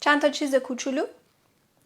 چند تا چیز کوچولو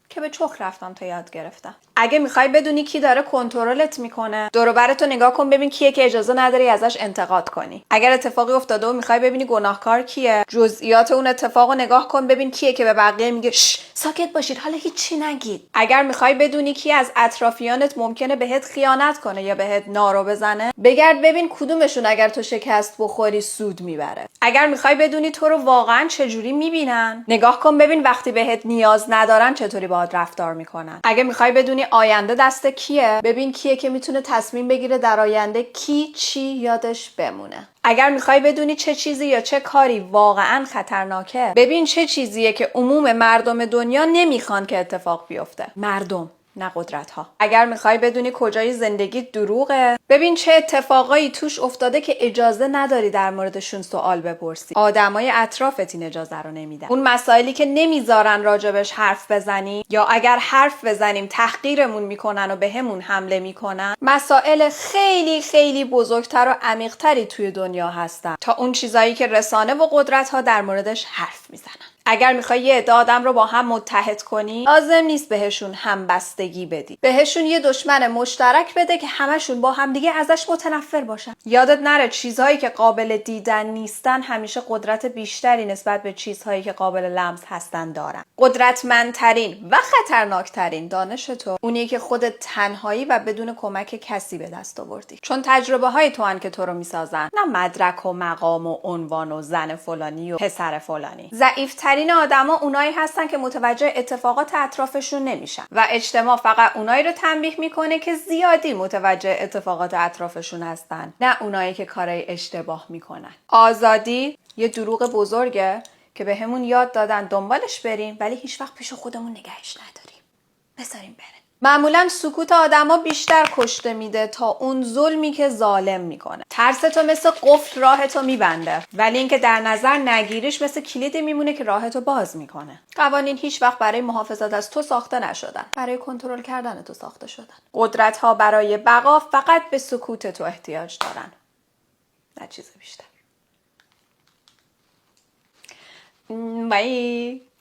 که به چخ رفتم تا یاد گرفتم. اگه میخوای بدونی کی داره کنترلت میکنه، دور و برتو نگاه کن ببین کیه که اجازه نداری ازش انتقاد کنی. اگر اتفاقی افتاده و میخوای ببینی گناهکار کیه، جزئیات اون اتفاقو نگاه کن ببین کیه که به بقیه میگه ساکت باشید حالا هیچی نگید. اگر میخوای بدونی کی از اطرافیانت ممکنه بهت خیانت کنه یا بهت نارو بزنه، بگرد ببین کدومشون اگر تو شکست بخوری سود میبره. اگر میخوای بدونی تو رو واقعا چجوری میبینن، نگاه کن ببین وقتی بهت نیاز ندارن چطوری باهات رفتار میکنن. اگه میخوای بدونی آینده دست کیه، ببین کیه که میتونه تصمیم بگیره در آینده کی چی یادش بمونه. اگر میخوای بدونی چه چیزی یا چه کاری واقعا خطرناکه، ببین چه چیزیه که عموم مردم دنیا نمیخوان که اتفاق بیفته. مردم، نه قدرت ها. اگر میخوای بدونی کجای زندگی دروغه، ببین چه اتفاقایی توش افتاده که اجازه نداری در موردشون سوال بپرسی. آدمای اطرافت این اجازه رو نمیدن. اون مسائلی که نمیذارن راجبش حرف بزنی یا اگر حرف بزنیم تحقیرمون میکنن و بهمون حمله میکنن، مسائل خیلی خیلی بزرگتر و عمیقتری توی دنیا هستن تا اون چیزایی که رسانه و قدرت ها در موردش حرف میزنن. اگر میخوای یه عده آدم رو با هم متحد کنی، لازم نیست بهشون همبستگی بدی. بهشون یه دشمن مشترک بده که همشون با هم دیگه ازش متنفر باشن. یادت نره چیزهایی که قابل دیدن نیستن همیشه قدرت بیشتری نسبت به چیزهایی که قابل لمس هستن دارن. قدرتمندترین و خطرناکترین دانش تو اونیه که خودت تنهایی و بدون کمک کسی به دست آوردی. چون تجربه های تو ان که تو رو میسازن، نه مدرک و مقام و عنوان و زن فلانی و پسر فلانی. ضعیفترین آدما اونایی هستن که متوجه اتفاقات اطرافشون نمیشن و اجتماع فقط اونایی رو تنبیه میکنه که زیادی متوجه اتفاقات اطرافشون هستن، نه اونایی که کارای اشتباه میکنن. آزادی یه دروغ بزرگه که به همون یاد دادن دنبالش بریم ولی هیچ وقت پیش خودمون نگهش نداریم. بذاریم بره. معمولا سکوت آدما بیشتر کشته میده تا اون ظلمی که ظالم میکنه. ترستو مثل قفل راهتو میبنده، ولی اینکه در نظر نگیریش مثل کلیدی میمونه که راهتو باز میکنه. قوانین هیچ وقت برای محافظت از تو ساخته نشدن، برای کنترل کردن تو ساخته شدن. قدرت ها برای بقا فقط به سکوت تو احتیاج دارن، نه چیز بیشتر. بای.